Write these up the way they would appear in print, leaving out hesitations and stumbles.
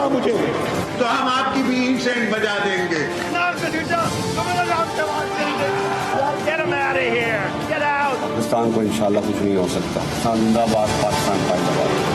कहा मुझे। तो हम आपकी भी इंसेंट बजा देंगे। पाकिस्तान को इंशाल्लाह कुछ नहीं हो सकता। जिंदाबाद पाकिस्तान जिंदाबाद।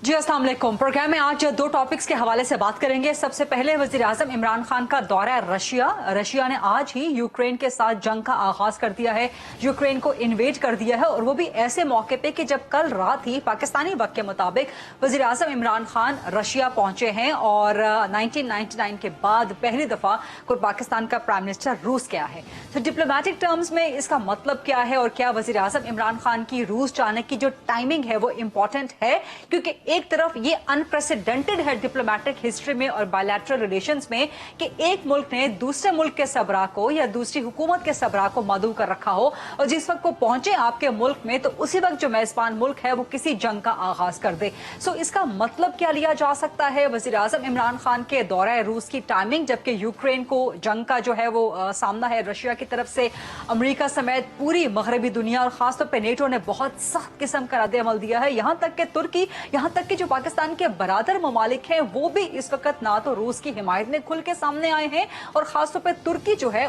जी अस्सलाम वालेकुम। प्रोग्राम में आज दो टॉपिक्स के हवाले से बात करेंगे। सबसे पहले वजीर आजम इमरान खान का दौरा रशिया ने आज ही यूक्रेन के साथ जंग का आगाज कर दिया है, यूक्रेन को इन्वेड कर दिया है, और वो भी ऐसे मौके पे कि जब कल रात ही पाकिस्तानी वक्त के मुताबिक वजीर आजम इमरान खान रशिया पहुंचे हैं और 1999 के बाद पहली दफा कोई पाकिस्तान का प्राइम मिनिस्टर रूस गया है। तो डिप्लोमेटिक टर्म्स में इसका मतलब क्या है और क्या वजीर आजम इमरान खान की रूस जाने की जो टाइमिंग है वो इंपॉर्टेंट है, क्योंकि एक तरफ ये अनप्रेसिडेंटेड है डिप्लोमेटिक हिस्ट्री में और बायलैटरल रिलेशंस में कि एक मुल्क ने दूसरे मुल्क के सबरा को या दूसरी हुकूमत के सबरा को मदऊ कर रखा हो, और जिस वक्त वो पहुंचे आपके मुल्क में तो उसी वक्त जो मेजबान मुल्क है वो किसी जंग का आगाज कर दे। सो इसका मतलब क्या लिया जा सकता है वजीर आजम इमरान खान के दौरा रूस की टाइमिंग, जबकि यूक्रेन को जंग का जो है वो सामना है रशिया की तरफ से। अमेरिका समेत पूरी मगरबी दुनिया और खासतौर पर नेटो ने बहुत सख्त किस्म का रद्द-ए-अमल दिया है, यहां तक कि तुर्की, यहां तक कि जो पाकिस्तान के बरादर ममालिक हैं वो भी इस वक्त ना तो रूस की हिमायत में खुल के सामने आए हैं, और खासतौर पे तुर्की जो है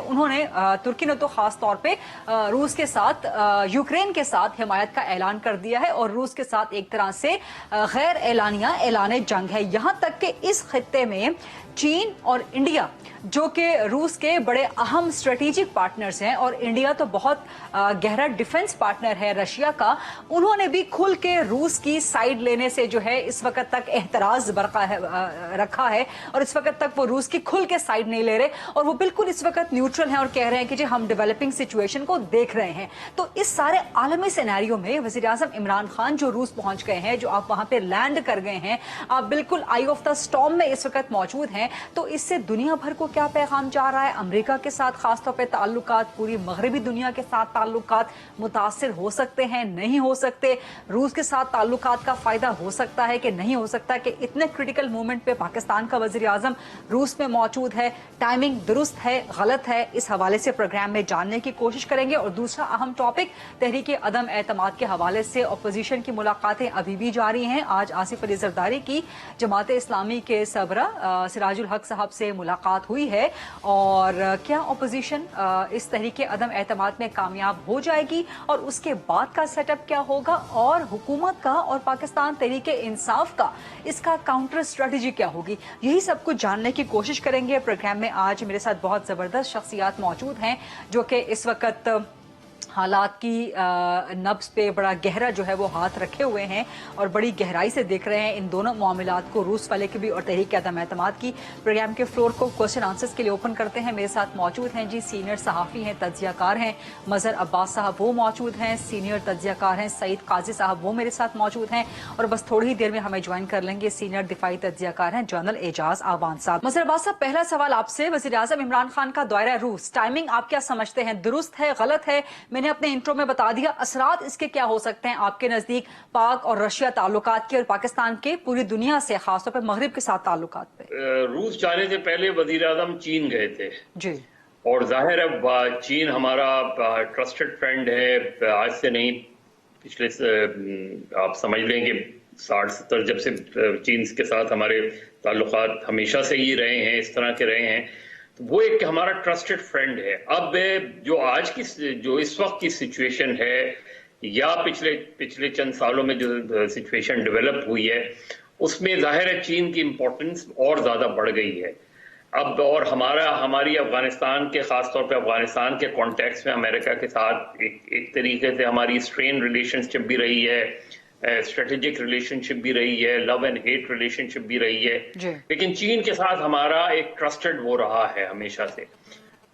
तुर्की ने तो खास तौर पे रूस के साथ यूक्रेन के साथ हिमायत का ऐलान कर दिया है, और रूस के साथ एक तरह से गैर एलानिया ऐलान जंग है। यहां तक कि इस खित्ते में चीन और इंडिया जो कि रूस के बड़े अहम स्ट्रेटेजिक पार्टनर्स हैं, और इंडिया तो बहुत गहरा डिफेंस पार्टनर है रशिया का, उन्होंने भी खुल के रूस की साइड लेने से जो है इस वक्त तक एहतराज रखा है, और इस वक्त तक वो रूस की खुल के साइड नहीं ले रहे, और वो बिल्कुल इस वक्त न्यूट्रल हैं और कह रहे हैं कि जी हम डेवलपिंग सिचुएशन को देख रहे हैं। तो इस सारे आलमी सिनेरियो में वजीर आजम इमरान खान जो रूस पहुंच गए हैं, जो आप वहां पे लैंड कर गए हैं, आप बिल्कुल आई ऑफ द स्टॉर्म में इस वक्त मौजूद हैं, तो इससे दुनिया भर को क्या पैगाम जा रहा है? अमेरिका के साथ खासतौर पे ताल्लुकात, पूरी मगरबी दुनिया के साथ ताल्लुकात मुतासिर हो सकते हैं, नहीं हो सकते? रूस के साथ ताल्लुकात का फायदा हो सकता है कि नहीं हो सकता कि इतने क्रिटिकल मोमेंट पे पाकिस्तान का वजीर आजम रूस में मौजूद है? टाइमिंग दुरुस्त है, गलत है? इस हवाले से प्रोग्राम में जानने की कोशिश करेंगे। और दूसरा अहम टॉपिक तहरीक अदम एतमाद के हवाले से अपोजिशन की मुलाकातें अभी भी जारी हैं। आज आसिफ अली जरदारी की जमात इस्लामी के सबरा सिराजुल हक साहब से मुलाकात हुई है, और क्या अपोजिशन इस तहरीक अदम एतमाद में कामयाब हो जाएगी, और उसके बाद का सेटअप क्या होगा, और हुकूमत का और पाकिस्तान तहरीक इंसाफ का इसका काउंटर स्ट्रेटजी क्या होगी? यही सब कुछ जानने की कोशिश करेंगे। प्रोग्राम में आज मेरे साथ बहुत जबरदस्त शख्सियात मौजूद हैं जो कि इस वक्त हालात की नब्ज पे बड़ा गहरा जो है वो हाथ रखे हुए हैं और बड़ी गहराई से देख रहे हैं इन दोनों मामलात को, रूस वाले की भी और तहरीक अदम एतमाद की। प्रोग्राम के फ्लोर को क्वेश्चन आंसर्स के लिए ओपन करते हैं। मेरे साथ मौजूद हैं जी सीनियर सहाफ़ी हैं, तज्ज़ियाकार हैं मज़हर अब्बास साहब, वो मौजूद हैं। सीनियर तज्ज़ियाकार हैं सईद काजी साहब, वो मेरे साथ मौजूद हैं। और बस थोड़ी ही देर में हमें ज्वाइन कर लेंगे सीनियर दिफाई तज्ज़ियाकार हैं जनरल एजाज आवान साहब। मज़हर अब्बास साहब, पहला सवाल आपसे, वज़ीर आज़म इमरान खान का दौरा रूस, टाइमिंग आप क्या समझते हैं? दुरुस्त है, गलत है? मैंने अपने इंट्रो में बता दिया, असरात इसके क्या हो सकते हैं आपके नजदीक पाक और रशिया ताल्लुकात के और पाकिस्तान के पूरी दुनिया से खासतौर पर मगरिब के साथ ताल्लुकात पे? रूस जाने से पहले वजीर आजम चीन गए थे जी, और जाहिर है चीन हमारा ट्रस्टेड फ्रेंड है, आज से नहीं, पिछले आप समझ लें कि 60-70 जब से चीन के साथ हमारे ताल्लुकात हमेशा से ही रहे हैं, इस तरह के रहे हैं, तो वो एक हमारा ट्रस्टेड फ्रेंड है। अब जो आज की जो इस वक्त की सिचुएशन है या पिछले चंद सालों में जो सिचुएशन डेवलप हुई है, उसमें जाहिर है चीन की इम्पोर्टेंस और ज्यादा बढ़ गई है अब। और हमारी अफगानिस्तान के, खासतौर पे अफगानिस्तान के कॉन्टेक्स्ट में अमेरिका के साथ एक तरीके से हमारी स्ट्रेन रिलेशनशिप भी रही है, स्ट्रेटेजिक रिलेशनशिप भी रही है, लव एंड हेट रिलेशनशिप भी रही है, लेकिन चीन के साथ हमारा एक ट्रस्टेड वो रहा है हमेशा से।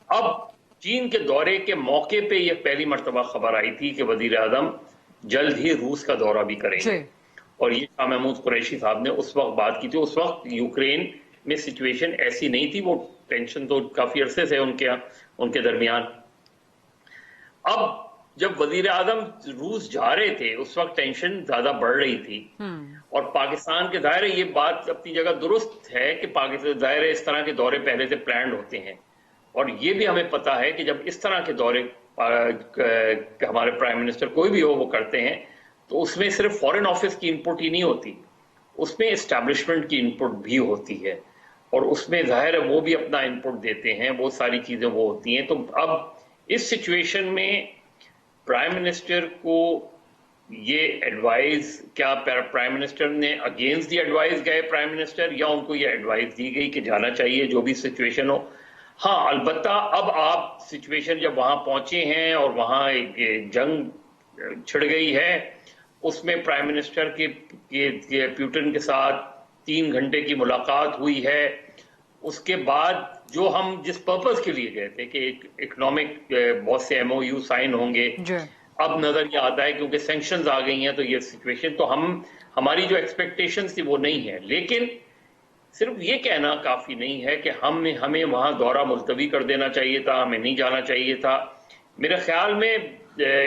अब चीन के दौरे के मौके पे यह पहली मर्तबा खबर आई थी कि वजीर आजम जल्द ही रूस का दौरा भी करेंगे, और ये शाह महमूद कुरैशी साहब ने उस वक्त बात की थी। उस वक्त यूक्रेन में सिचुएशन ऐसी नहीं थी, वो टेंशन तो काफी अरसे से उनके दरमियान। अब जब वजीर आजम रूस जा रहे थे उस वक्त टेंशन ज्यादा बढ़ रही थी, और पाकिस्तान के दायरे, ये बात अपनी जगह दुरुस्त है कि पाकिस्तान दायरे इस तरह के दौरे पहले से प्लान्ड होते हैं, और ये भी हमें पता है कि जब इस तरह के दौरे हमारे प्राइम मिनिस्टर कोई भी हो वो करते हैं, तो उसमें सिर्फ फॉरेन ऑफिस की इनपुट ही नहीं होती, उसमें एस्टैब्लिशमेंट की इनपुट भी होती है, और उसमें जाहिर है वो भी अपना इनपुट देते हैं, वो सारी चीजें वो होती हैं। तो अब इस सिचुएशन में प्राइम मिनिस्टर को ये एडवाइस, क्या प्राइम मिनिस्टर ने अगेंस्ट दी एडवाइस गए प्राइम मिनिस्टर, या उनको ये एडवाइस दी गई कि जाना चाहिए जो भी सिचुएशन हो? हाँ, अलबत्ता अब आप सिचुएशन जब वहां पहुंचे हैं और वहां एक जंग छिड़ गई है, उसमें प्राइम मिनिस्टर के पुतिन के साथ 3 घंटे की मुलाकात हुई है, उसके बाद जो हम जिस पर्पस के लिए गए थे कि इकोनॉमिक बहुत से MOU साइन होंगे, अब नजर ये आता है क्योंकि सैंक्शंस आ गई हैं तो ये सिचुएशन, तो हमारी जो एक्सपेक्टेशंस थी वो नहीं है। लेकिन सिर्फ ये कहना काफी नहीं है कि हमें वहां दौरा मुलतवी कर देना चाहिए था, हमें नहीं जाना चाहिए था। मेरे ख्याल में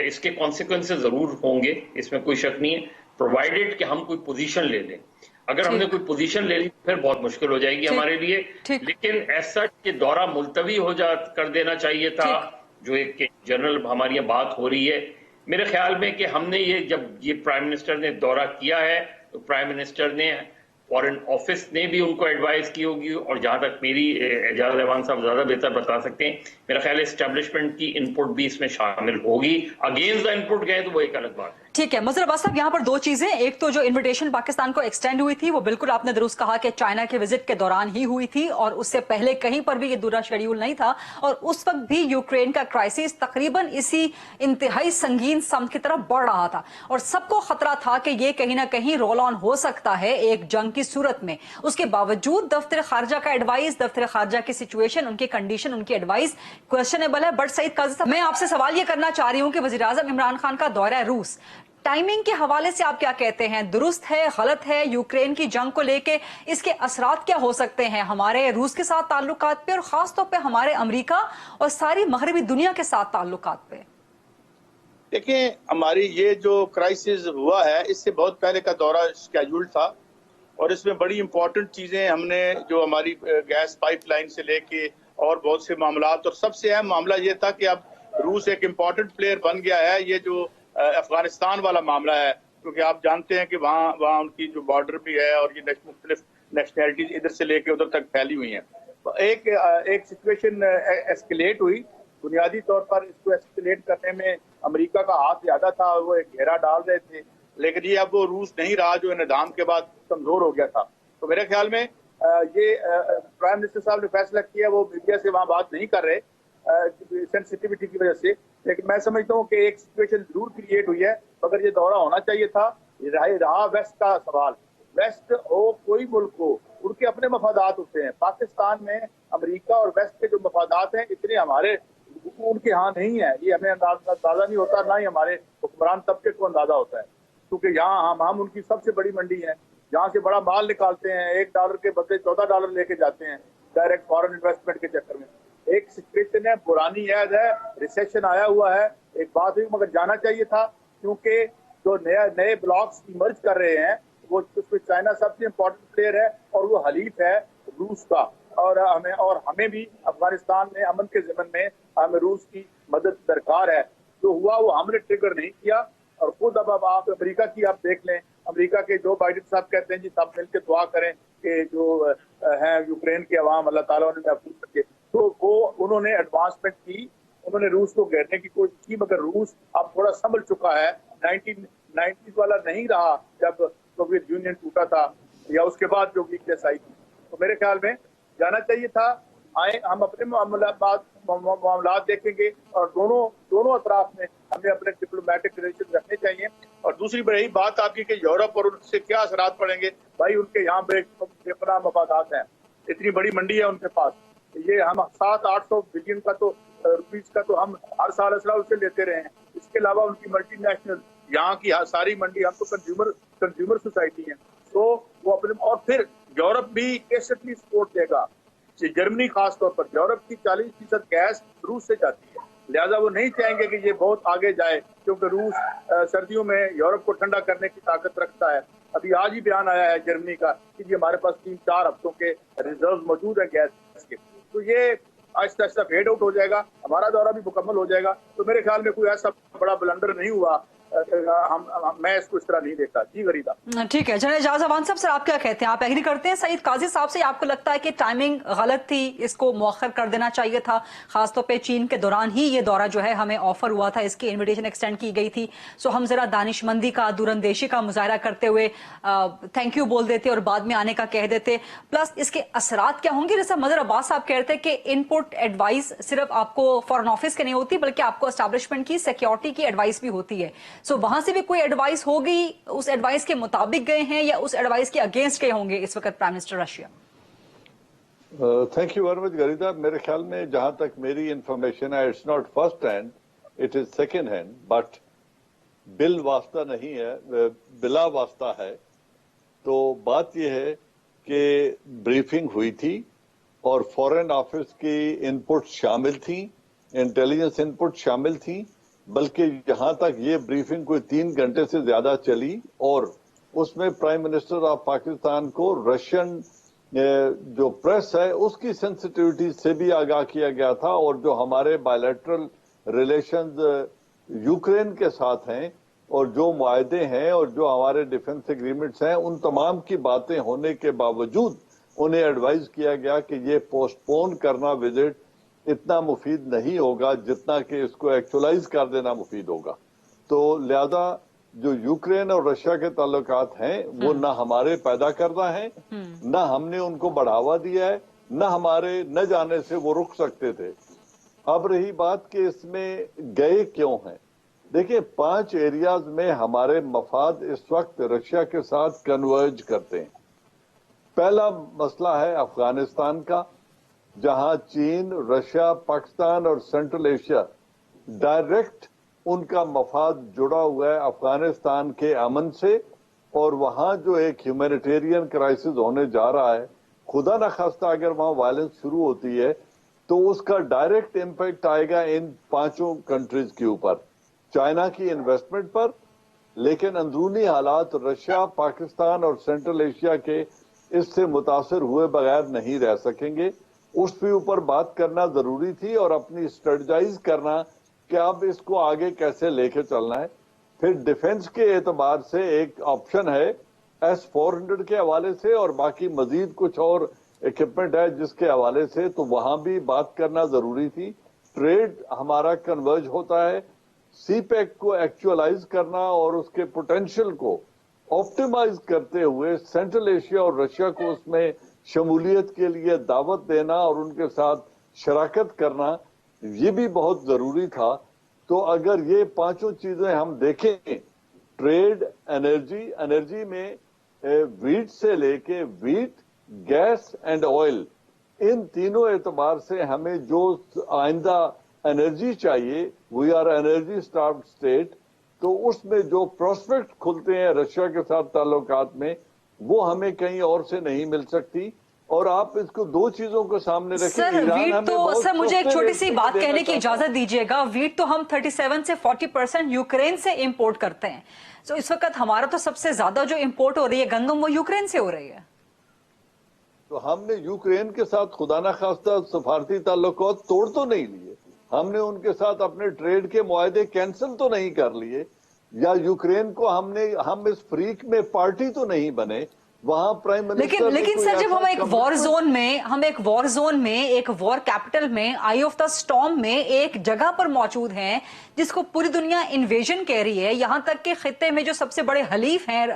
इसके कॉन्सिक्वेंसेस जरूर होंगे, इसमें कोई शक नहीं है, प्रोवाइडेड कि हम कोई पोजीशन ले लें। अगर हमने कोई पोजीशन ले ली फिर बहुत मुश्किल हो जाएगी हमारे लिए, लेकिन ऐसा कि दौरा मुलतवी कर देना चाहिए था, जो एक जनरल हमारी यहाँ बात हो रही है। मेरे ख्याल में कि हमने जब ये प्राइम मिनिस्टर ने दौरा किया है तो प्राइम मिनिस्टर ने, फॉरेन ऑफिस ने भी उनको एडवाइस की होगी, और जहां तक मेरी एजाज रहमान साहब ज्यादा बेहतर बता सकते हैं, मेरा ख्याल है एस्टेब्लिशमेंट की इनपुट भी इसमें शामिल होगी। अगेंस्ट द इनपुट गए तो वो एक अलग बात है। ठीक है मुज़र अब्बास साहब, यहाँ पर 2 चीजें, एक तो जो इन्विटेशन पाकिस्तान को एक्सटेंड हुई थी वो बिल्कुल आपने दुरुस्त कहा कि चाइना के विजिट के दौरान ही हुई थी, और उससे पहले कहीं पर भी ये दूसरा शेड्यूल नहीं था, और उस वक्त भी यूक्रेन का क्राइसिस तकरीबन इसी इंतहाई संगीन सम की तरफ बढ़ रहा था, और सबको खतरा था कि ये कहीं ना कहीं रोल ऑन हो सकता है एक जंग की सूरत में। उसके बावजूद दफ्तर खारजा का एडवाइस, दफ्तर खारजा की सिचुएशन, उनकी कंडीशन, उनकी एडवाइस क्वेश्चनेबल है। बट सईद काजी साहब, मैं आपसे सवाल ये करना चाह रही हूँ कि वज़ीर आज़म इमरान खान का दौरा रूस, टाइमिंग के हवाले से आप क्या कहते हैं? दुरुस्त है, गलत है? यूक्रेन की जंग को लेके इसके असरात क्या हो सकते हैं हमारे रूस के साथ ताल्लुकात पे, और खासतौर पे हमारे अमेरिका और सारी मगरबी दुनिया के साथ ताल्लुकात पे? देखिए, हमारी ये जो क्राइसिस हुआ है इससे बहुत पहले का दौरा शेड्यूल्ड था, और इसमें बड़ी इंपॉर्टेंट चीजें हमने, जो हमारी गैस पाइपलाइन से लेके और बहुत से मामलात, और सबसे अहम मामला ये था कि अब रूस एक इम्पॉर्टेंट प्लेयर बन गया है, ये जो अफगानिस्तान वाला मामला है, क्योंकि आप जानते हैं कि वहाँ उनकी जो बॉर्डर भी है और ये मुख्तलिफ नेशनैलिटीज इधर से लेके उधर तक फैली हुई हैं। एक सिचुएशन एस्केलेट हुई, बुनियादी तौर पर इसको एस्केलेट करने में अमेरिका का हाथ ज्यादा था, और वो एक घेरा डाल रहे थे, लेकिन ये अब वो रूस नहीं रहा जो निज़ाम के बाद कमजोर हो गया था। तो मेरे ख्याल में ये प्राइम मिनिस्टर साहब ने फैसला किया, वो मीडिया से वहाँ बात नहीं कर रहे सेंसिटिविटी की वजह से, लेकिन मैं समझता हूँ कि एक सिचुएशन जरूर क्रिएट हुई है, मगर ये दौरा होना चाहिए था। रहा वेस्ट का सवाल, वेस्ट हो कोई मुल्क हो, उनके अपने मफादात होते हैं। पाकिस्तान में अमेरिका और वेस्ट के जो मफादात हैं इतने हमारे उनके यहाँ नहीं है, ये हमें अंदाजा नहीं होता, ना ही हमारे हुक्मरान तबके को अंदाजा होता है, क्योंकि यहाँ हम उनकी सबसे बड़ी मंडी है, जहाँ से बड़ा माल निकालते हैं, $1 के बदले $14 लेके जाते हैं डायरेक्ट फॉरेन इन्वेस्टमेंट के चक्कर में। एक सिचुएशन है, पुरानी याद है, रिसेशन आया हुआ है, एक बात हुई, मगर जाना चाहिए था, क्योंकि जो नए ब्लॉक्स इमर्ज कर रहे हैं वो उसमें चाइना सबसे इम्पोर्टेंट प्लेयर है, और वो हलीफ है रूस का, और हमें भी अफगानिस्तान में अमन के ज़मन में हमें रूस की मदद दरकार है। जो हुआ वो हमने ट्रिगर नहीं किया, और खुद अब आप अमेरिका की आप देख लें, अमेरिका के जो बाइडेन साहब कहते हैं जी सब मिलकर दुआ करें कि जो है यूक्रेन के अवाम अल्लाह ताला उन्हें महफूज रखे, तो वो उन्होंने एडवांसमेंट की, उन्होंने रूस को घेरने की कोशिश की, मगर रूस अब थोड़ा संभल चुका है। 1990s वाला नहीं रहा जब सोवियत यूनियन टूटा था, या उसके बाद जो वीकनेस आई थी। तो मेरे ख्याल में जाना चाहिए था। आए हम अपने मामला देखेंगे, और दोनों अतराफ में हमें अपने डिप्लोमेटिक रिलेशन रखने चाहिए। और दूसरी बड़ी बात आपकी कि यूरोप और उनसे क्या असरात पड़ेंगे, भाई उनके यहाँ बेपनाह मफादात हैं, इतनी बड़ी मंडी है उनके पास, ये हम 700-800 बिलियन का तो रुपीज का तो हम हर साल असला उससे लेते रहे हैं। इसके अलावा उनकी मल्टीनेशनल यहाँ की सारी मंडी, हम तो कंज्यूमर सोसाइटी है, तो वो अपने, और फिर यूरोप भी कैसेटली सपोर्ट देगा। जर्मनी खास तौर पर, यूरोप की 40% गैस रूस से जाती है, لہذا وہ نہیں چاہیں گے کہ یہ بہت آگے جائے، کیونکہ روس سردیوں میں یورپ کو ٹھنڈا کرنے کی طاقت رکھتا ہے۔ ابھی آج ہی بیان آیا ہے جرمنی کا کہ یہ ہمارے پاس 3-4 ہفتوں کے ریزرو موجود ہیں گیس کے، تو یہ آہستہ آہستہ فیڈ آؤٹ ہو جائے گا، ہمارا دورہ بھی مکمل ہو جائے گا۔ تو میرے خیال میں کوئی ایسا بڑا بلنڈر نہیں ہوا، میں اس کو اس طرح نہیں دیکھتا۔ جی غریدہ، ٹھیک ہے جنرل اعجاز عوان صاحب، سر آپ کیا کہتے ہیں؟ آپ ایگری کرتے ہیں سعید قاضی صاحب سے؟ آپ کو لگتا ہے کہ ٹائمنگ غلط تھی، اس کو مؤخر کر دینا چاہیے تھا، خاص طور پہ چین کے دوران ہی یہ دورہ جو ہے ہمیں آفر ہوا تھا، اس کی انویٹیشن ایکسٹینڈ کی گئی تھی، سو ہم ذرا دانش مندی کا، دوراندیشی کا مظاہرہ کرتے ہوئے تھینک یو بول دیتے اور بعد میں آنے کا کہہ دیتے؟ پلس اس کے اثرات کیا ہوں گے؟ جیسا مظہر عباس صاحب کہتے ہیں کہ ان پٹ ایڈوائس صرف آپ کو فارن آفس کے نہیں ہوتی، بلکہ آپ کو اسٹیبلشمنٹ کی، سیکیورٹی کی ایڈوائس بھی ہوتی ہے، سو وہاں سے بھی کوئی ایڈوائس ہوگی، اس ایڈوائس کے مطابق گئے ہیں یا اس ایڈوائس کے اگینسٹ گئے ہوں گے اس وقت prime minister Russia? Thank you very much Gharida. میرے خیال میں جہاں تک میری انفارمیشن ہے، it's not first hand, it is second hand, but بل واسطہ نہیں ہے، بلا واسطہ ہے۔ تو بات یہ ہے کہ بریفنگ ہوئی تھی اور فورن آفس کی ان پٹ شامل تھیں، انٹیلیجنس ان پٹ شامل تھیں، بلکہ یہاں تک یہ بریفنگ کوئی 3 گھنٹے سے زیادہ چلی، اور اس میں پرائم منسٹر آف پاکستان کو رشین جو پریس ہے اس کی سینسٹیوٹی سے بھی آگاہ کیا گیا تھا، اور جو ہمارے بائیلیٹرل ریلیشنز یوکرین کے ساتھ ہیں اور جو معاہدے ہیں اور جو ہمارے ڈیفنس ایگریمنٹس ہیں، ان تمام کی باتیں ہونے کے باوجود انہیں ایڈوائز کیا گیا کہ یہ پوسٹ پون کرنا وزٹ اتنا مفید نہیں ہوگا جتنا کہ اس کو ایکچولائز کر دینا مفید ہوگا۔ تو لہذا جو یوکرین اور رشیا کے تعلقات ہیں وہ نہ ہمارے پیدا کردہ ہیں، نہ ہم نے ان کو بڑھاوا دیا ہے، نہ ہمارے نہ جانے سے وہ رک سکتے تھے۔ اب رہی بات کہ اس میں گئے کیوں ہیں، دیکھیں 5 ایریاز میں ہمارے مفاد اس وقت رشیا کے ساتھ کنورج کرتے ہیں۔ پہلا مسئلہ ہے افغانستان کا، جہاں چین، رشیا، پاکستان اور سینٹرل ایشیا ڈائریکٹ ان کا مفاد جڑا ہوا ہے افغانستان کے امن سے، اور وہاں جو ایک ہیومینیٹیرین کرائسس ہونے جا رہا ہے، خدا نخواستہ اگر وہاں وائلنس شروع ہوتی ہے تو اس کا ڈائریکٹ امپیکٹ آئے گا ان 5 کنٹریز کے اوپر، چائنا کی انویسٹمنٹ پر، لیکن اندرونی حالات رشیا، پاکستان اور سینٹرل ایشیا کے اس سے متاثر ہوئے بغیر نہیں رہ سکیں گے۔ اس کے اوپر بات کرنا ضروری تھی اور اپنی اسٹریٹجائز کرنا کہ اب اس کو آگے کیسے لے کے چلنا ہے۔ پھر ڈیفنس کے اعتبار سے ایک آپشن ہے S-400 کے حوالے سے، اور باقی مزید کچھ اور اکوپمنٹ ہے جس کے حوالے سے، تو وہاں بھی بات کرنا ضروری تھی۔ ٹریڈ ہمارا کنورج ہوتا ہے، سی پیک کو ایکچولائز کرنا اور اس کے پوٹینشیل کو آپٹیمائز کرتے ہوئے سینٹرل ایشیا اور رشیا کو اس میں شمولیت کے لیے دعوت دینا اور ان کے ساتھ شراکت کرنا، یہ بھی بہت ضروری تھا۔ تو اگر یہ 5 چیزیں ہم دیکھیں، ٹریڈ، انرجی میں ویٹ سے لے کے ویٹ، گیس اینڈ آئل، ان تینوں اعتبار سے ہمیں جو آئندہ انرجی چاہیے، وی آر انرجی اسٹاروڈ اسٹیٹ، تو اس میں جو پروسپیکٹ کھلتے ہیں رشیا کے ساتھ تعلقات میں، وہ ہمیں کہیں اور سے نہیں مل سکتی۔ اور آپ اس کو 2 چیزوں کو سامنے رکھیں۔ سر ویٹ تو، سر مجھے ایک چھوٹی سی بات کہنے کی اجازت دیجیے گا، ویٹ تو ہم 37 سے 40% یوکرین سے امپورٹ کرتے ہیں، تو اس وقت ہمارا تو سب سے زیادہ جو امپورٹ ہو رہی ہے گندم، وہ یوکرین سے ہو رہی ہے۔ تو ہم نے یوکرین کے ساتھ خدا نخواستہ سفارتی تعلقات توڑ تو نہیں لیے، ہم نے ان کے ساتھ اپنے ٹریڈ کے معاہدے کینسل تو نہیں کر لیے، یا یوکرین کو ہم اس فریق میں پارٹی تو نہیں بنے۔ وہاں پرائم منسٹر لیکن سر جب ہم ایک وار زون میں ایک وار کیپٹل میں، آئی آف دا سٹارم میں ایک جگہ پر موجود ہیں جس کو پوری دنیا انویژن کہہ رہی ہے، یہاں تک کہ خطے میں جو سب سے بڑے حلیف ہیں،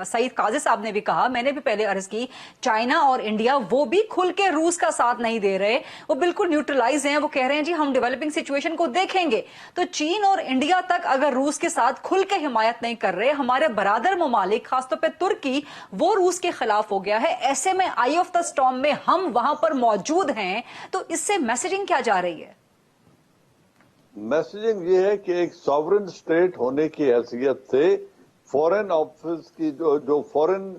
سعید قاضی صاحب نے بھی کہا، میں نے بھی پہلے عرض کی، چائنا اور انڈیا، وہ بھی کھل کے روس کا ساتھ نہیں دے رہے، وہ بالکل نیوٹرلائز ہیں، وہ کہہ رہے ہیں جی ہم ڈیولپنگ سچویشن کو دیکھیں گے۔ تو چین اور انڈیا تک اگر روس کے ساتھ کھل کے حمایت نہیں کر رہے، ہمارے برادر ممالک خاص طور پہ ترکی وہ روس کے خلاف ہو گیا ہے، ایسے میں آئی آف دا سٹارم میں ہم وہاں پر موجود ہیں، تو اس سے میسجنگ کیا جا رہی ہے؟ میسجنگ یہ ہے کہ ایک ساورن سٹیٹ ہونے کی حیثیت سے فورن آفس کی جو فورن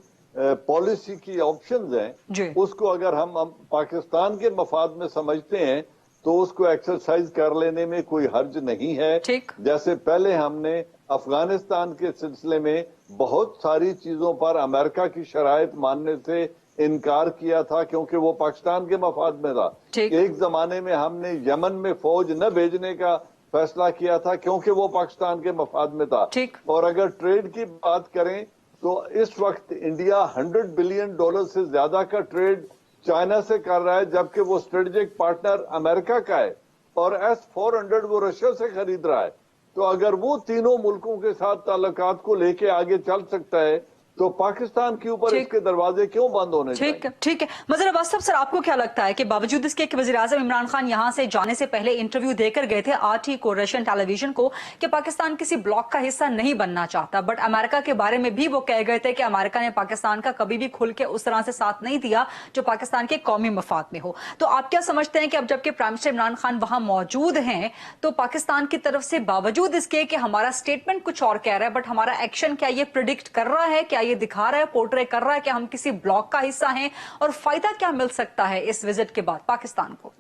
پالیسی کی آپشنز ہیں، اس کو اگر ہم پاکستان کے مفاد میں سمجھتے ہیں तो उसको एक्सरसाइज कर लेने में कोई हर्ज नहीं है। जैसे पहले हमने अफगानिस्तान के सिलसिले में बहुत सारी चीजों पर अमेरिका की शराइत मानने से इनकार किया था क्योंकि वो पाकिस्तान के मफाद में था। एक जमाने में हमने यमन में फौज न भेजने का फैसला किया था क्योंकि वो पाकिस्तान के मफाद में था। और अगर ट्रेड की बात करें तो इस वक्त इंडिया $100 बिलियन से ज्यादा का ट्रेड चाइना से कर रहा है, जबकि वो स्ट्रेटेजिक पार्टनर अमेरिका का है, और S-400 वो रशिया से खरीद रहा है। तो अगर वो तीनों मुल्कों के साथ ताल्लुकात को लेके आगे चल सकता है तो पाकिस्तान के ऊपर इसके दरवाजे क्यों बंद होने चाहिए? ठीक है। मजहर अब्बास साहब, सर आपको क्या लगता है कि बावजूद इसके कि वज़ीर-ए-आज़म इमरान खान यहाँ से जाने से पहले इंटरव्यू देकर गए थे RT को, रशियन टेलीविजन को, कि पाकिस्तान किसी ब्लॉक का हिस्सा नहीं बनना चाहता, बट अमेरिका के बारे में भी वो कह गए थे कि अमेरिका ने पाकिस्तान का कभी भी खुल के उस तरह से साथ नहीं दिया जो पाकिस्तान के कौमी मफाद में हो। तो आप क्या समझते हैं कि अब जबकि प्राइम मिनिस्टर इमरान खान वहां मौजूद हैं तो पाकिस्तान की तरफ से बावजूद इसके कि हमारा स्टेटमेंट कुछ और कह रहा है बट हमारा एक्शन क्या ये प्रिडिक्ट कर रहा है, क्या ये दिखा रहा है, पोर्ट्रे कर रहा है कि हम किसी ब्लॉक का हिस्सा हैं, और फायदा क्या मिल सकता है इस विजिट के बाद पाकिस्तान को?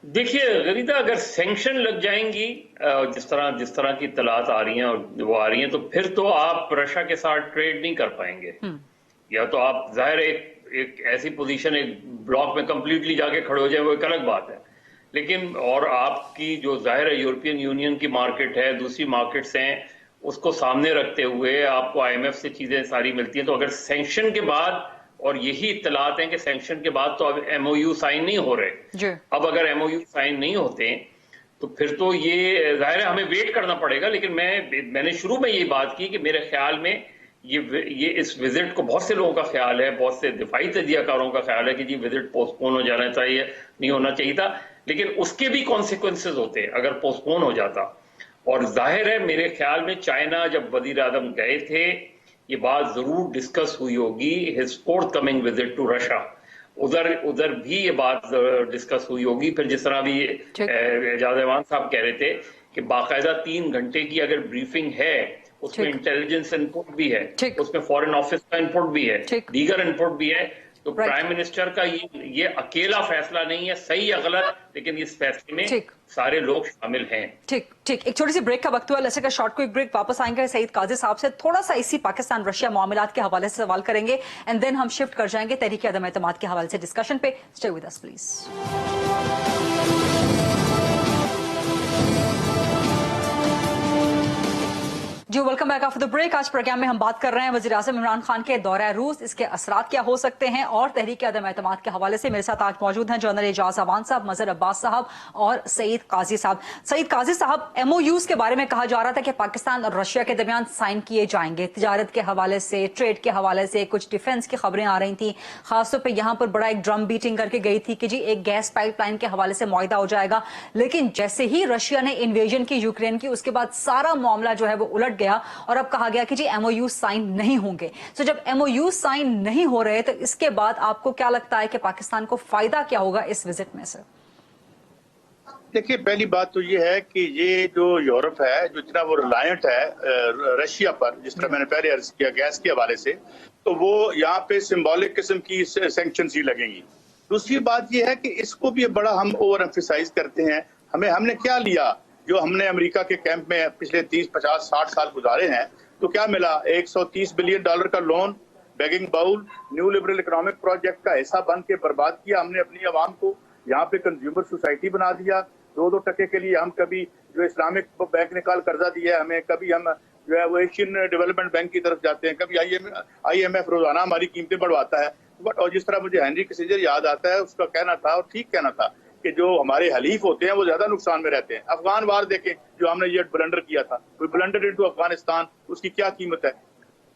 देखिए गरीदा, अगर सैंक्शन लग जाएंगी जिस तरह की इत्तलात आ रही हैं और वो आ रही हैं, तो फिर तो आप रशिया के साथ ट्रेड नहीं कर पाएंगे। या तो आप जाहिर एक ऐसी पोजीशन एक ब्लॉक में कंप्लीटली जाके खड़े हो जाए, वो एक अलग बात है। लेकिन और आपकी जो जाहिर है यूरोपियन यूनियन की मार्केट है, दूसरी मार्केट्स हैं, उसको सामने रखते हुए आपको IMF से चीजें सारी मिलती हैं। तो अगर सैंक्शन के बाद, और यही इत्तलात हैं कि सैंक्शन के बाद तो अब MOU साइन नहीं हो रहे, अब अगर MOU साइन नहीं होते तो फिर तो ये जाहिर है हमें वेट करना पड़ेगा। लेकिन मैंने शुरू में ये बात की कि मेरे ख्याल में ये इस विजिट को बहुत से लोगों का ख्याल है, बहुत से दिफाई तजियाकारों का ख्याल है कि जी विजिट पोस्टपोन हो जाना चाहिए, नहीं होना चाहिए था। लेकिन उसके भी कॉन्सिक्वेंसेज होते अगर पोस्टपोन हो जाता। और जाहिर है मेरे ख्याल में चाइना जब वज़ीर-ए-आज़म गए थे, ये बात जरूर डिस्कस हुई होगी, his forthcoming visit to Russia, उधर भी ये बात डिस्कस हुई होगी। फिर जिस तरह भी एजाज अहमान साहब कह रहे थे कि बाकायदा 3 घंटे की अगर ब्रीफिंग है, उसमें इंटेलिजेंस इनपुट भी है, उसमें फॉरेन ऑफिस का इनपुट भी है, दीगर इनपुट भी है। तो प्राइम मिनिस्टर का ये अकेला फैसला नहीं है, सही या गलत, लेकिन इस फैसले में सारे लोग शामिल हैं। ठीक। एक छोटी सी ब्रेक का वक्त हुआ, let's take a short quick break. वापस आएंगे सईद काजी साहब से थोड़ा सा इसी पाकिस्तान रशिया मामलात के हवाले से सवाल करेंगे, एंड देन हम शिफ्ट कर जाएंगे तहरीक अदम एतमाद के हवाले से डिस्कशन पे। Stay with us please. जी welcome back after the break. आज प्रोग्राम में हम बात कर रहे हैं वज़ीर-ए-आज़म इमरान खान के दौरा रूस, इसके असरात क्या हो सकते हैं, और तहरीक अदम एतमाद के हवाले से मेरे साथ आज मौजूद हैं जनरल एजाज अहमान साहब, मजहर अब्बास साहब और सईद काजी साहब। सईद काजी साहब, MOUs के बारे में कहा जा रहा था कि पाकिस्तान और रशिया के दरमियान साइन किए जाएंगे, तिजारत के हवाले से, ट्रेड के हवाले से, कुछ डिफेंस की खबरें आ रही थी। खासतौर पर यहाँ पर बड़ा एक ड्रम बीटिंग करके गई थी कि जी एक गैस पाइपलाइन के हवाले से मुआहिदा हो जाएगा। लेकिन जैसे ही रशिया ने इन्वेजन की यूक्रेन की, उसके बाद सारा मामला जो है वो उलट गया और अब कहा गया कि जी MOU साइन नहीं होंगे। तो जब MOU साइन नहीं हो रहे तो इसके बाद आपको क्या लगता है कि पाकिस्तान को फायदा क्या होगा इस विजिट में से? देखिए, पहली बात तो ये है कि ये जो यूरोप है, जो इतना वो रिलायंट है रशिया पर, जिस तरह मैंने पहले अर्ज किया गैस के हवाले से, तो वो यहाँ पे सिंबॉलिक किस्म की सैंक्शंस ही लगेंगी। दूसरी बात ये है कि इसको भी बड़ा हम ओवर एम्फसाइज करते हैं। हमने क्या लिया, जो हमने अमेरिका के कैंप में पिछले 30, 50, 60 साल गुजारे हैं, तो क्या मिला? $130 बिलियन का loan, begging bowl, new liberal economic project का हिस्सा बन के बर्बाद किया हमने अपनी आवाम को। यहाँ पे कंज्यूमर सोसाइटी बना दिया। 2% के लिए हम कभी जो इस्लामिक बैंक ने कल कर्जा दिया है हमें, कभी हम जो है वो एशियन डेवलपमेंट बैंक की तरफ जाते हैं, कभी IMF रोजाना हमारी कीमतें बढ़वाता है। और जिस तरह मुझे हेनरी किसिंजर याद आता है, उसका कहना था और ठीक कहना था कि जो हमारे हलीफ होते हैं वो ज्यादा नुकसान में रहते हैं। अफगान वार देखें, जो हमने ये ब्लंडर किया था, कोई ब्लंडर इनटू अफगानिस्तान, उसकी क्या कीमत है?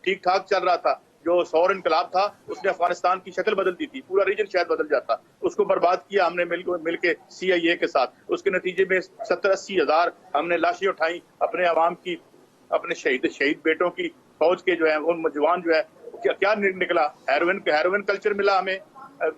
ठीक ठाक चल रहा था, जो सौर इनकलाब था उसने अफगानिस्तान की शक्ल बदल दी थी, पूरा रीजन शायद बदल जाता। उसको बर्बाद किया हमने मिलके CIA के साथ। उसके नतीजे में 70-80 हजार हमने लाशें उठाई अपने अवाम की, अपने शहीद बेटों की, फौज के जो है उन जवान जो है क्या निकला? हेरोइन कल्चर मिला हमें,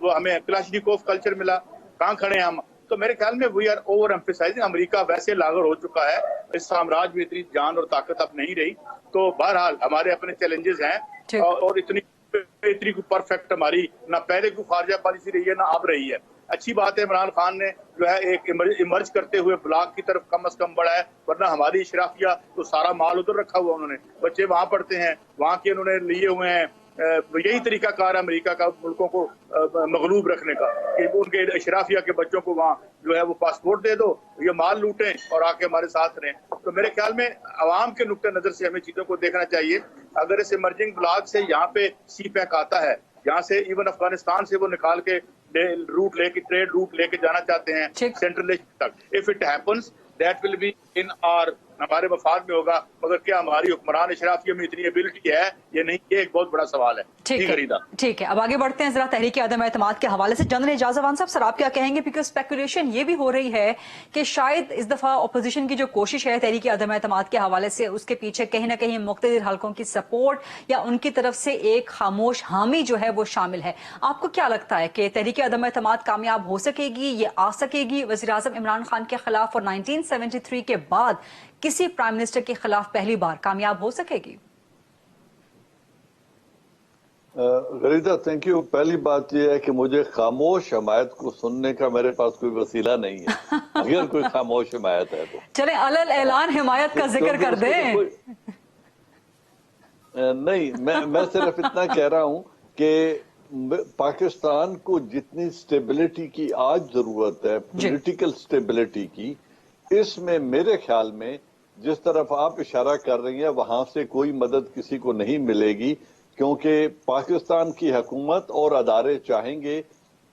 वो हमें क्लाशनिकोव कल्चर मिला। कहाँ खड़े हैं हम? तो मेरे ख्याल में we are over emphasising. America वैसे लागू हो चुका है, इस साम्राज्य में इतनी जान और ताकत अब नहीं रही। तो बहरहाल हमारे अपने चैलेंजेस हैं और इतनी परफेक्ट हमारी ना पहले की खारजा पॉलिसी रही है ना अब रही है। अच्छी बात है इमरान खान ने जो है एक इमर्ज करते हुए ब्लॉक की तरफ कम से कम बढ़ा है, वरना हमारी इशराफिया तो सारा माल उधर रखा हुआ, उन्होंने बच्चे वहां पढ़ते हैं, वहां के उन्होंने लिए हुए हैं। यही तरीका कार है अमेरिका का मुल्कों को मगलूब रखने का कि उनके इशराफिया के बच्चों को वहाँ जो है वो पासपोर्ट दे दो, ये माल लूटें और आके हमारे साथ रहें। तो मेरे ख्याल में अवाम के नुक्ते नजर से हमें चीजों को देखना चाहिए। अगर इस इमर्जिंग ब्लॉक से यहाँ पे सी पैक आता है, यहाँ से इवन अफगानिस्तान से वो निकाल के ट्रेड रूट लेके जाना चाहते हैं सेंट्रल एशिया तक, if it happens that will be in our, हमारे मफाद में होगा। मगर क्या हमारी हुक्मरान इशराफिया में इतनी एबिलिटी है ये नहीं, ये एक बहुत बड़ा सवाल है। ठीक है, अब आगे बढ़ते हैं जरा तहरीक अदम एतमाद के हवाले से। जनरल एजाज अवान साहब, सर आप क्या कहेंगे? बिकॉज स्पेकुलेशन ये भी हो रही है कि शायद इस दफा अपोजिशन की जो कोशिश है तहरीक अदम एतमाद के हवाले से, उसके पीछे कहीं ना कहीं मुख्तलिफ हलकों की सपोर्ट या उनकी तरफ से एक खामोश हामी जो है वो शामिल है। आपको क्या लगता है कि तहरीक अदम एतमाद कामयाब हो सकेगी, ये आ सकेगी वज़ीर आज़म इमरान खान के खिलाफ, और 1973 के बाद किसी प्राइम मिनिस्टर के खिलाफ पहली बार कामयाब हो सकेगी? गरीदा, थैंक यू। पहली बात यह है कि मुझे खामोश हमायत को सुनने का मेरे पास कोई वसीला नहीं है। अगर कोई खामोश हमायत है तो चले अलल ऐलान हिमायत का जिक्र कर दें। नहीं, मैं सिर्फ इतना कह रहा हूं कि पाकिस्तान को जितनी स्टेबिलिटी की आज जरूरत है, पॉलिटिकल स्टेबिलिटी की, इसमें मेरे ख्याल में जिस तरफ आप इशारा कर रही हैं वहां से कोई मदद किसी को नहीं मिलेगी, क्योंकि पाकिस्तान की हुकूमत और अदारे चाहेंगे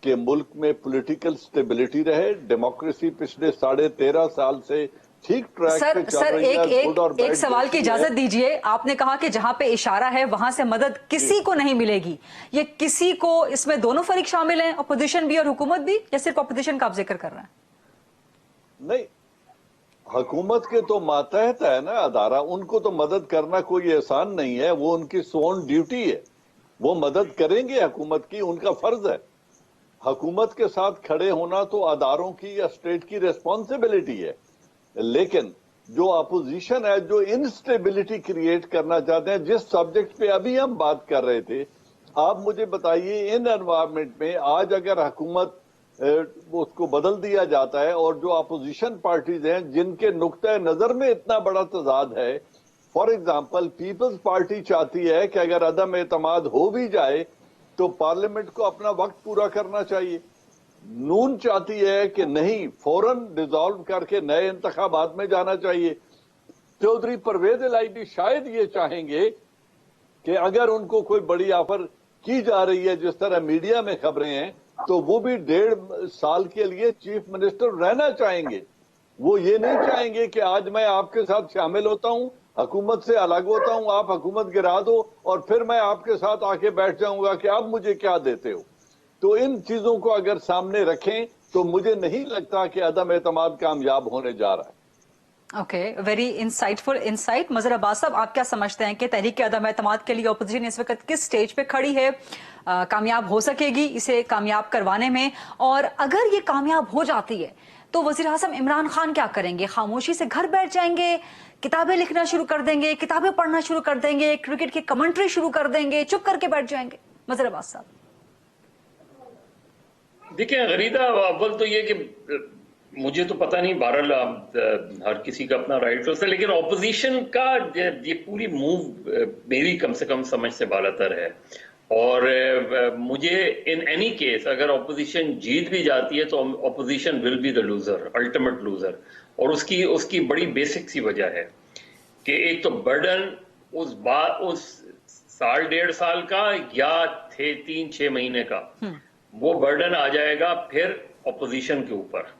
कि मुल्क में पॉलिटिकल स्टेबिलिटी रहे। डेमोक्रेसी पिछले 13.5 साल से ठीक ट्रैक पे चल रही है। एक सवाल की इजाजत दीजिए। आपने कहा कि जहां पे इशारा है वहां से मदद किसी को नहीं मिलेगी, ये किसी को, इसमें दोनों फरीक शामिल हैं, अपोजिशन भी और हुकूमत भी, या सिर्फ अपोजिशन का आप जिक्र कर रहे हैं? नहीं, हुकूमत के तो मातहत है ना अदारा, उनको तो मदद करना कोई एहसान नहीं है, वो उनकी सोन ड्यूटी है, वो मदद करेंगे हुकूमत की, उनका फर्ज है। हुकूमत के साथ खड़े होना तो अदारों की या स्टेट की रिस्पॉन्सिबिलिटी है। लेकिन जो अपोजिशन है, जो इनस्टेबिलिटी क्रिएट करना चाहते हैं, जिस सब्जेक्ट पे अभी हम बात कर रहे थे, आप मुझे बताइए इन एनवायरमेंट में आज अगर हुकूमत उसको बदल दिया जाता है और जो अपोजिशन पार्टीज हैं जिनके नुक्ता नजर में इतना बड़ा तजाद है, फॉर एग्जांपल पीपल्स पार्टी चाहती है कि अगर अदम एतमाद हो भी जाए तो पार्लियामेंट को अपना वक्त पूरा करना चाहिए। नून चाहती है कि नहीं, फौरन डिसॉल्व करके नए इंतखाबात में जाना चाहिए। चौधरी परवेज इलाही शायद ये चाहेंगे कि अगर उनको कोई बड़ी ऑफर की जा रही है, जिस तरह मीडिया में खबरें हैं, तो वो भी 1.5 साल के लिए चीफ मिनिस्टर रहना चाहेंगे। वो ये नहीं चाहेंगे कि आज मैं आपके साथ शामिल होता हूं, हुकूमत से अलग होता हूं, आप हुकूमत गिरा दो और फिर मैं आपके साथ आके बैठ जाऊंगा कि आप मुझे क्या देते हो। तो इन चीजों को अगर सामने रखें तो मुझे नहीं लगता कि अदम एतमाद कामयाब होने जा रहा है। Okay, very insightful insight. Mazhar Abbas साहब, आप क्या समझते हैं कि तहरीक अदम एतमाद के लिए अपोजिशन इस वक्त किस स्टेज पे खड़ी है? कामयाब हो सकेगी इसे कामयाब करवाने में? और अगर ये कामयाब हो जाती है तो वजीर आज़म इमरान खान क्या करेंगे? खामोशी से घर बैठ जाएंगे, किताबें लिखना शुरू कर देंगे, किताबें पढ़ना शुरू कर देंगे, क्रिकेट की कमेंट्री शुरू कर देंगे, चुप करके बैठ जाएंगे? मजहर अब्बास साहब। देखिए गरीदा, अव्वल तो ये कि मुझे तो पता नहीं, बहरहाल हर किसी का अपना राइट होता है, लेकिन ऑपोजिशन का ये पूरी मूव मेरी कम से कम समझ से बालातर है। और मुझे इन एनी केस अगर ऑपोजिशन जीत भी जाती है तो opposition will be the loser, ultimate loser. और उसकी बड़ी बेसिक सी वजह है कि एक तो बर्डन उस साल 1.5 साल का या 3-6 महीने का वो बर्डन आ जाएगा फिर ऑपोजिशन के ऊपर,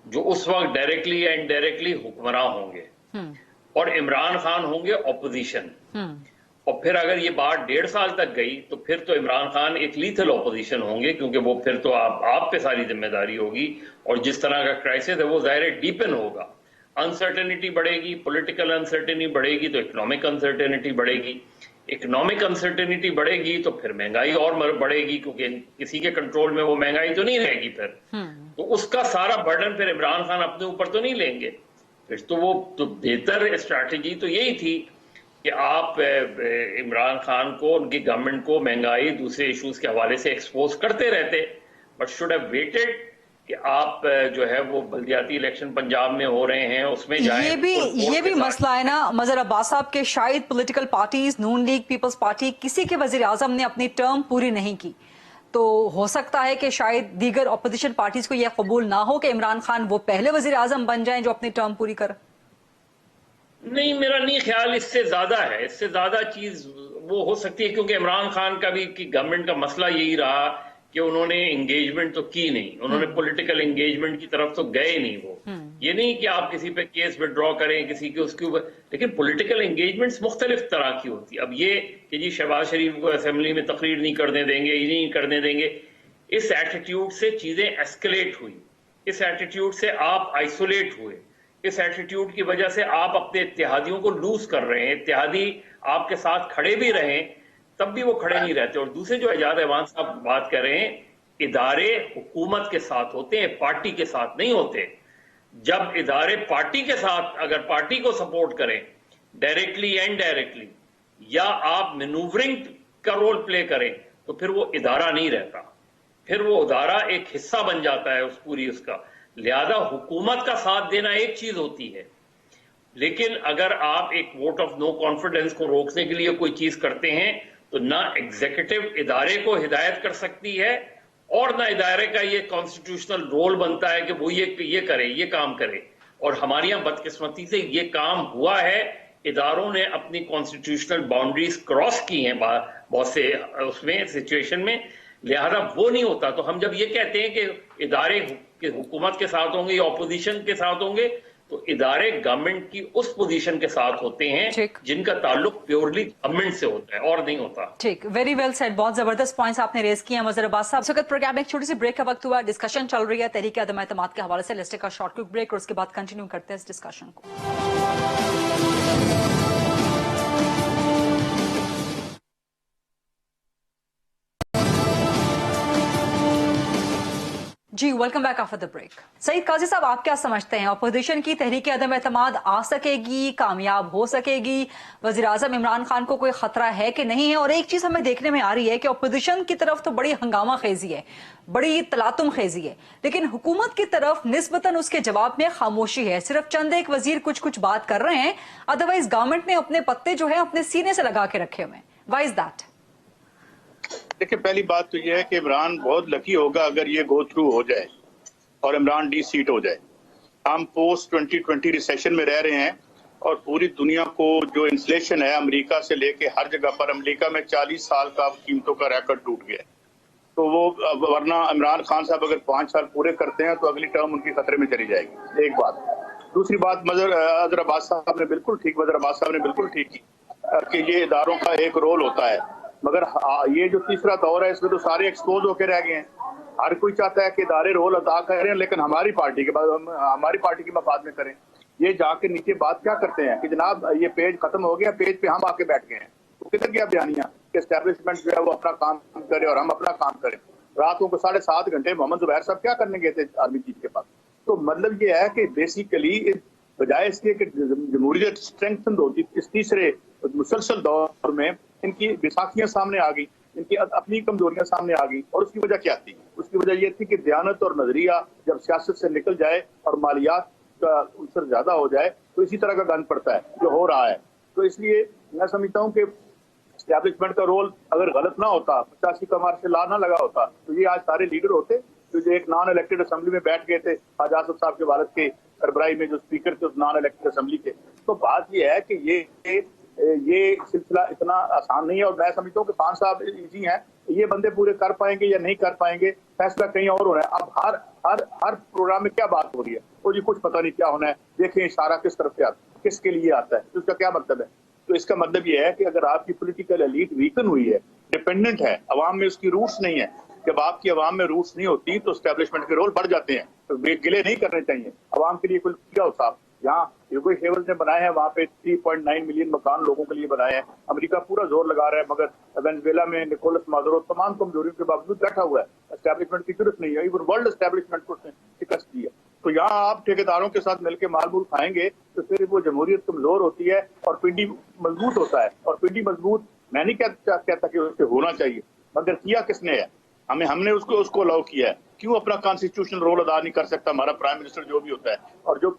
जो उस वक्त डायरेक्टली या इनडायरेक्टली हुक्मरान होंगे और इमरान खान होंगे ऑपोजिशन। और फिर अगर ये बात 1.5 साल तक गई तो फिर तो इमरान खान एक लीथल ऑपोजिशन होंगे, क्योंकि वो फिर तो आप पे सारी जिम्मेदारी होगी। और जिस तरह का क्राइसिस है वो ज़ाहिर डीपन होगा, अनसर्टेनिटी बढ़ेगी, पॉलिटिकल अनसर्टेनिटी बढ़ेगी तो इकोनॉमिक अनसर्टेनिटी बढ़ेगी, इकोनॉमिक अनसर्टेनिटी बढ़ेगी तो फिर महंगाई और बढ़ेगी, क्योंकि किसी के कंट्रोल में वो महंगाई तो नहीं रहेगी फिर। तो उसका सारा बर्डन फिर इमरान खान अपने ऊपर तो नहीं लेंगे। फिर तो वो तो बेहतर स्ट्रैटेजी तो यही थी कि आप इमरान खान को, उनकी गवर्नमेंट को महंगाई दूसरे इश्यूज के हवाले से एक्सपोज करते रहते, बट शुड हैव वेटेड کہ آپ جو ہے وہ بلدیاتی الیکشن پنجاب میں ہو رہے ہیں اس میں جائیں. یہ بھی مسئلہ ہے نا مظہر عباس صاحب کے شاید پولیٹیکل پارٹیز نون لیگ پیپلز پارٹی کسی کے وزیر اعظم نے اپنی ٹرم پوری نہیں کی، تو ہو سکتا ہے کہ شاید دیگر اپوزیشن پارٹیز کو یہ قبول نہ ہو کہ عمران خان وہ پہلے وزیر اعظم بن جائیں جو اپنی ٹرم پوری کر. نہیں، میرا نہیں خیال اس سے زیادہ ہے، اس سے زیادہ چیز وہ ہو سکتی ہے، کیونکہ عمران خان کا بھی گورنمنٹ کا مسئلہ یہی رہا کہ انہوں نے انگیجمنٹ تو کی نہیں، انہوں نے پولیٹیکل انگیجمنٹ کی طرف تو گئے نہیں. وہ یہ نہیں کہ آپ کسی پہ کیس وڈرا کریں کسی کے اس کے اوپر، لیکن پولیٹیکل انگیجمنٹس مختلف طرح کی ہوتی ہے. اب یہ کہ جی شہباز شریف کو اسمبلی میں تقریر نہیں کرنے دیں گے، یہ نہیں کرنے دیں گے، اس ایٹیٹیوڈ سے چیزیں ایسکلیٹ ہوئی، اس ایٹیٹیوڈ سے آپ آئسولیٹ ہوئے، اس ایٹیٹیوڈ کی وجہ سے آپ اپنے اتحادیوں کو لوز کر رہے ہیں. اتحادی آپ کے ساتھ کھڑے بھی رہیں تب بھی وہ کھڑے نہیں رہتے. اور دوسرے جو اعجاز احمد صاحب بات کر رہے ہیں، ادارے حکومت کے ساتھ ہوتے ہیں، پارٹی کے ساتھ نہیں ہوتے. جب ادارے پارٹی کے ساتھ، اگر پارٹی کو سپورٹ کریں ڈائریکٹلی اینڈ ڈائریکٹلی، یا آپ مینوورنگ کا رول پلے کریں، تو پھر وہ ادارہ نہیں رہتا، پھر وہ ادارہ ایک حصہ بن جاتا ہے اس پوری اس کا. لہذا حکومت کا ساتھ دینا ایک چیز ہوتی ہے، لیکن اگر آپ ایک ووٹ آف نو کانفیڈنس کو روکنے کے لیے کوئی چیز کرتے ہیں تو نہ ایگزیکٹو ادارے کو ہدایت کر سکتی ہے، اور نہ ادارے کا یہ کانسٹیٹیوشنل رول بنتا ہے کہ وہ یہ کرے، یہ کام کرے. اور ہمارے یہاں بدقسمتی سے یہ کام ہوا ہے، اداروں نے اپنی کانسٹیٹیوشنل باؤنڈریز کراس کی ہیں بہت سے اس میں سچویشن میں. لہذا وہ نہیں ہوتا. تو ہم جب یہ کہتے ہیں کہ ادارے حکومت کے ساتھ ہوں گے یا اپوزیشن کے ساتھ ہوں گے، تو ادارے گورنمنٹ کی اس پوزیشن کے ساتھ ہوتے ہیں جن کا تعلق پیورلی گورنمنٹ سے ہوتا ہے اور نہیں ہوتا. ٹھیک، ویری ویل سیڈ. بہت زبردست پوائنٹس آپ نے ریز کیے ہیں مظہر عباس صاحب. اس وقت پروگرام میں ایک چھوٹی سی بریک کا وقت ہوا، ڈسکشن چل رہی ہے تحریک عدم اعتماد کے حوالے سے. Let's take a short quick break اور اس کے بعد کنٹینیو کرتے ہیں اس ڈسکشن کو. جی welcome back after the break. Saeed Qazi صاحب، آپ کیا سمجھتے ہیں اپوزیشن کی تحریک عدم اعتماد آ سکے گی، کامیاب ہو سکے گی؟ وزیر اعظم عمران خان کو کوئی خطرہ ہے کہ نہیں ہے؟ اور ایک چیز ہمیں دیکھنے میں آ رہی ہے کہ اپوزیشن کی طرف تو بڑی ہنگامہ خیزی ہے، بڑی تلاطم خیزی ہے، لیکن حکومت کی طرف نسبتاً اس کے جواب میں خاموشی ہے. صرف چند ایک وزیر کچھ بات کر رہے ہیں، ادروائز گورنمنٹ نے اپنے پتے جو ہیں اپنے سینے سے لگا کے رکھے ہوئے ہیں. Why is that? دیکھیں، پہلی بات تو یہ ہے کہ عمران بہت لکی ہوگا اگر یہ گو تھرو ہو جائے اور عمران ڈی سیٹ ہو جائے. ہم پوسٹ 2020 ریسیشن میں رہ رہے ہیں اور پوری دنیا کو جو انفلیشن ہے امریکہ سے لے کے ہر جگہ پر، امریکہ میں 40 سال کا قیمتوں کا ریکارڈ ٹوٹ گیا ہے. تو وہ ورنہ عمران خان صاحب اگر 5 سال پورے کرتے ہیں تو اگلی ٹرم ان کی خطرے میں چلی جائے گی. ایک بات. دوسری بات، مظہر عباس صاحب نے بالکل ٹھیک کی کہ یہ اداروں کا ایک رول ہوتا ہے، مگر یہ جو تیسرا دور ہے اس میں تو سارے ایکسپوز ہو کے رہ گئے ہیں. ہر کوئی چاہتا ہے کہ ادارے رول ادا کریں لیکن ہماری پارٹی کے مفاد میں کریں. یہ جا کے نیچے بات کیا کرتے ہیں کہ جناب یہ پیج ختم ہو گیا، پیج پہ ہم آ کے بیٹھ گئے ہیں. تو کدھر گیا بیانیہ کہ اسٹیبلشمنٹ جو ہے وہ اپنا کام کرے اور ہم اپنا کام کریں. راتوں کو 7.5 گھنٹے محمد زبیر صاحب کیا کرنے گئے تھے آرمی چیف کے پاس؟ تو مطلب یہ ہے کہ بیسیکلی بجائے اس کے کہ جمہوریت اسٹرینتھنڈ ہوتی، اس تیسرے مسلسل دور میں ان کی بیساکھیاں سامنے آ گئی، ان کی اپنی کمزوریاں سامنے آ گئی. اور اس کی وجہ کیا تھی؟ اس کی وجہ یہ تھی کہ دیانت اور نظریہ جب سیاست سے نکل جائے اور مالیات کا عنصر زیادہ ہو جائے تو اسی طرح کا گند پڑتا ہے جو ہو رہا ہے. تو اس لیے میں سمجھتا ہوں کہ اسٹیبلشمنٹ کا رول اگر غلط نہ ہوتا، 85 کا مارشل لا نہ لگا ہوتا، تو یہ آج سارے لیڈر ہوتے جو ایک نان الیکٹڈ اسمبلی میں بیٹھ گئے تھے. خواجہ آصف صاحب کے والد کے سربراہی میں جو اسپیکر تھے اس نان الیکٹڈ اسمبلی کے. تو بات یہ ہے کہ یہ سلسلہ اتنا آسان نہیں ہے. اور میں سمجھتا ہوں کہ خان صاحب ایزی ہیں، یہ بندے پورے کر پائیں گے یا نہیں کر پائیں گے، فیصلہ کہیں اور ہونا ہے. اب ہر پروگرام میں کیا بات ہو رہی ہے، وہ جی کچھ پتہ نہیں کیا ہونا ہے، دیکھیں اشارہ کس طرف سے آتا ہے، کس کے لیے آتا ہے، اس کا کیا مطلب ہے. تو اس کا مطلب یہ ہے کہ اگر آپ کی پولیٹیکل ایلیٹ ویکن ہوئی ہے، ڈیپینڈنٹ ہے، عوام میں اس کی روٹس نہیں ہے. جب آپ کی عوام میں روٹس نہیں ہوتی تو اسٹیبلشمنٹ کے رول بڑھ جاتے ہیں. تو گلے نہیں کرنے چاہیے عوام کے لیے. کوئی کیا ہو صاحب، یہاں یوگو ہیولز نے بنائے ہیں، وہاں پہ 3.9 ملین مکان لوگوں کے لیے بنائے ہیں. امریکہ پورا زور لگا رہا ہے، مگر وینزویلا میں نکولس مادورو تمام کمزوریوں کے باوجود بیٹھا ہوا ہے. اسٹیبلشمنٹ کی ضرورت نہیں ہے، ایون ورلڈ اسٹیبلشمنٹ کو اس نے شکست دی ہے. تو یہاں آپ ٹھیکیداروں کے ساتھ مل کے مال مول کھائیں گے تو پھر وہ جمہوریت کمزور ہوتی ہے اور پنڈی مضبوط ہوتا ہے. اور پنڈی مضبوط میں نہیں کہتا کہ اسے ہونا چاہیے، مگر کیا کس نے ہے؟ ہم نے اس کو الاؤ کیا ہے क्यों अपना कॉन्स्टिट्यूशनल रोल अदा नहीं कर सकता हमारा प्राइम मिनिस्टर जो भी होता है? और जो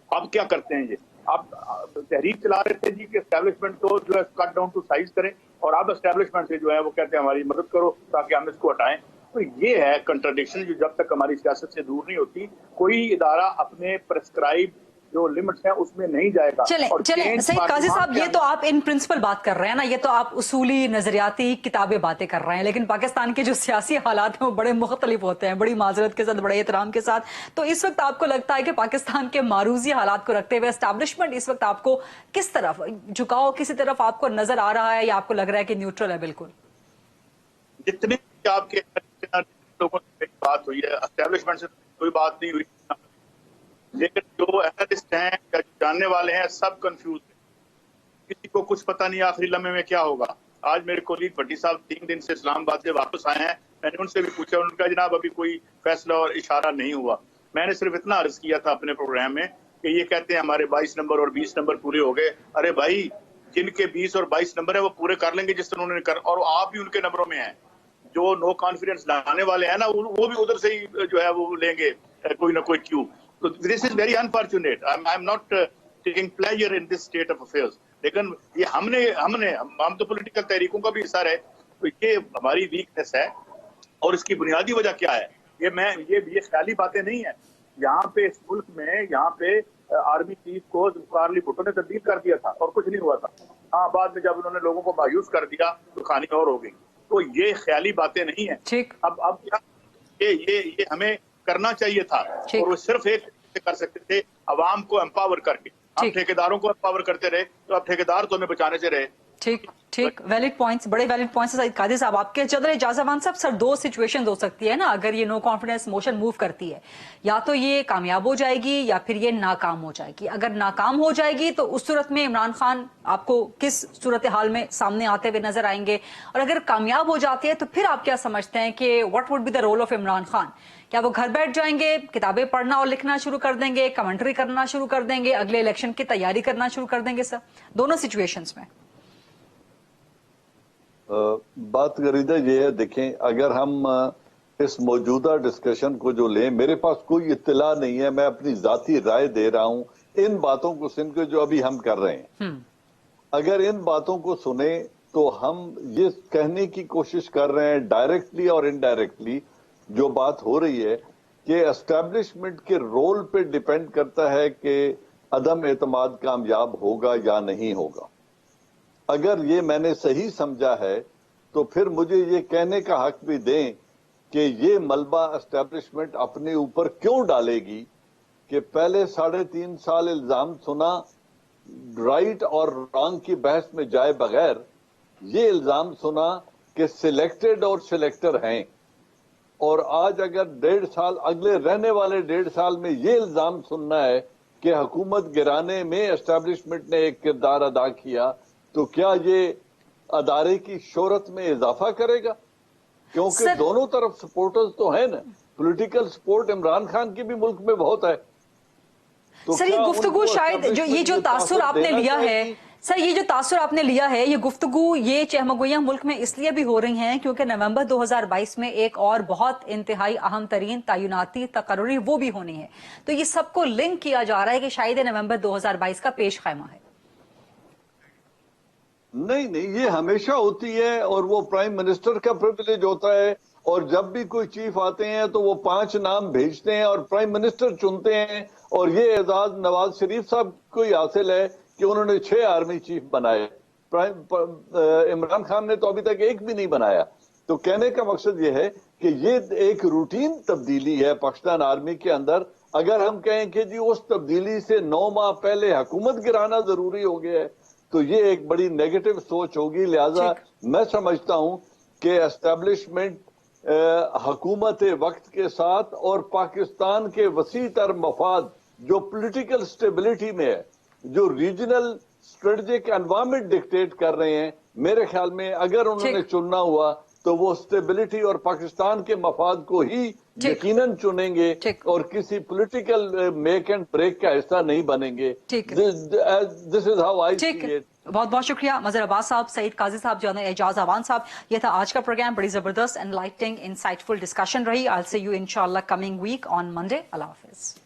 अब क्या करते हैं ये, आप तहरीक चला रहे थे जी कि एस्टेब्लिशमेंट को जो है कट डाउन टू साइज करें, और आप एस्टेब्लिशमेंट से जो है वो कहते हैं हमारी मदद करो ताकि हम इसको हटाएं। तो ये है कंट्राडिक्शन जो जब तक हमारी सियासत से दूर नहीं होती, कोई इदारा अपने प्रेस्क्राइब जो लिमिट्स हैं उसमें नहीं जाएगा। चले सईद काजी साहब, ये तो आप इन प्रिंसिपल बात कर रहे हैं ना, ये तो आप उसूली नजरियाती किताबें बातें कर रहे हैं, लेकिन पाकिस्तान के जो सियासी हालात हैं वो बड़े मुख्तलिफ होते हैं, बड़ी माजरत के साथ, बड़े एहतराम के साथ। तो इस वक्त आपको लगता है कि पाकिस्तान के मारूजी हालात को रखते हुए एस्टैब्लिशमेंट इस वक्त आपको किस तरफ झुकाव, किसी तरफ आपको नजर आ रहा है या आपको लग रहा है कि न्यूट्रल है? बिल्कुल जितने आपके लोगों से बात हुई है, एस्टैब्लिशमेंट से कोई बात नहीं हुई, लेकिन जो एनालिस्ट हैं या जानने वाले हैं सब कंफ्यूज हैं, किसी को कुछ पता नहीं आखिरी लम्हे में क्या होगा। आज मेरे कोलीग भट्टी साहब 3 दिन से इस्लामाबाद से वापस आए हैं, मैंने उनसे भी पूछा, उनका जनाब अभी कोई फैसला और इशारा नहीं हुआ। मैंने सिर्फ इतना अर्ज किया था अपने प्रोग्राम में कि ये कहते हैं हमारे 22 नंबर और 20 नंबर पूरे हो गए। अरे भाई, जिनके 20 और 22 नंबर है वो पूरे कर लेंगे जिस तरह उन्होंने कर, और आप भी उनके नंबरों में हैं। जो नो कॉन्फिडेंस लाने वाले हैं ना, वो भी उधर से ही जो है वो लेंगे कोई ना कोई Q. So this is very unfortunate. I'm not taking pleasure in this state of affairs. लेकिन ये हम तो पॉलिटिकल तहरीकों का भी हिस्सा रहे, तो ये हमारी वीकनेस है। और इसकी बुनियादी वजह क्या है? ये ख्याली बातें नहीं है। यहाँ पे इस मुल्क में यहाँ पे आर्मी चीफ को जुल्फिकार अली भुट्टो ने तब्दील कर दिया था और कुछ नहीं हुआ था। हाँ, बाद में जब उन्होंने लोगों को मायूस कर दिया तो कहानी और हो गई। तो ये ख्याली बातें नहीं है। ठीक, अब क्या ये हमें करना चाहिए था, और वो सिर्फ एक कर सकते थे, अवाम को एम्पावर करके। हम ठेकेदारों को एम्पावर करते रहे, तो अब ठेकेदार तो हमें बचाने से रहे। ठीक, वैलिड पॉइंट्स, बड़े वैलिड पॉइंट्स है कादिर साहब आपके। चौधरी जाज़ावान साहब, सर 2 सिचुएशंस हो सकती है ना अगर ये नो कॉन्फिडेंस मोशन मूव करती है, या तो ये कामयाब हो जाएगी या फिर ये नाकाम हो जाएगी। अगर नाकाम हो जाएगी तो उस सूरत में इमरान खान आपको किस सूरत हाल में सामने आते हुए नजर आएंगे, और अगर कामयाब हो जाती है तो फिर आप क्या समझते हैं कि what would be the role of Imran Khan? क्या वो घर बैठ जाएंगे, किताबें पढ़ना और लिखना शुरू कर देंगे, कमेंट्री करना शुरू कर देंगे, अगले इलेक्शन की तैयारी करना शुरू कर देंगे? सर दोनों सिचुएशंस में बात करीदा ये है, देखें, अगर हम इस मौजूदा डिस्कशन को जो लें, मेरे पास कोई इत्तला नहीं है, मैं अपनी जाती राय दे रहा हूं इन बातों को सुन के जो अभी हम कर रहे हैं। अगर इन बातों को सुने तो हम ये कहने की कोशिश कर रहे हैं डायरेक्टली और इनडायरेक्टली, जो बात हो रही है कि एस्टैब्लिशमेंट के रोल पे डिपेंड करता है कि अदम एतमाद कामयाब होगा या नहीं होगा। अगर ये मैंने सही समझा है तो फिर मुझे ये कहने का हक भी दें कि ये मलबा एस्टैब्लिशमेंट अपने ऊपर क्यों डालेगी कि पहले 3.5 साल इल्जाम सुना, राइट और रॉन्ग की बहस में जाए बगैर ये इल्जाम सुना कि सिलेक्टेड और सिलेक्टर हैं, और आज अगर 1.5 साल अगले रहने वाले 1.5 साल में ये इल्जाम सुनना है कि हुकूमत गिराने में एस्टैब्लिशमेंट ने एक किरदार अदा किया, तो क्या ये अदारे की शोहरत में इजाफा करेगा? क्योंकि दोनों तरफ सपोर्टर्स तो हैं ना, पॉलिटिकल सपोर्ट इमरान खान की भी मुल्क में बहुत है। तो सर ये गुफ्तगू शायद जो तासुर आपने लिया है, सर ये जो तासुर आपने लिया है, ये गुफ्तगू, ये चहमगोइयां मुल्क में इसलिए भी हो रही हैं क्योंकि नवंबर 2022 में एक और बहुत इंतहाई अहम तरीन तयनाती तकर्री वो भी होनी है। तो ये सबको लिंक किया जा रहा है कि शायद नवंबर 2022 का पेश खैमा है। नहीं, ये हमेशा होती है और वो प्राइम मिनिस्टर का प्रिविलेज होता है, और जब भी कोई चीफ आते हैं तो वो 5 नाम भेजते हैं और प्राइम मिनिस्टर चुनते हैं, और ये एजाज नवाज शरीफ साहब को ही हासिल है कि उन्होंने 6 आर्मी चीफ बनाए। इमरान खान ने तो अभी तक एक भी नहीं बनाया। तो कहने का मकसद ये है कि ये एक रूटीन तब्दीली है पाकिस्तान आर्मी के अंदर। अगर हम कहें कि जी उस तब्दीली से 9 माह पहले हुकूमत गिराना जरूरी हो गया है, तो ये एक बड़ी नेगेटिव सोच होगी। लिहाजा मैं समझता हूं कि एस्टैब्लिशमेंट हुकूमत वक्त के साथ और पाकिस्तान के वसी तर मफाद जो पॉलिटिकल स्टेबिलिटी में है, जो रीजनल स्ट्रेटेजिक एनवायरनमेंट डिक्टेट कर रहे हैं, मेरे ख्याल में अगर उन्होंने चुनना हुआ तो वो स्टेबिलिटी और पाकिस्तान के मफाद को ही यकीनन चुनेंगे और किसी पॉलिटिकल मेक एंड ब्रेक का हिस्सा नहीं बनेंगे। This is how I see it. बहुत बहुत शुक्रिया मजहर अब्बास साहब, सईद काजी साहब, जर्नल एजाज अवान साहब। ये था आज का प्रोग्राम, बड़ी जबरदस्त एनलाइटनिंग इंसाइटफुल डिस्कशन रही। आई विल सी यू इंशाल्लाह कमिंग वीक ऑन मंडे। अल्लाह हाफिज।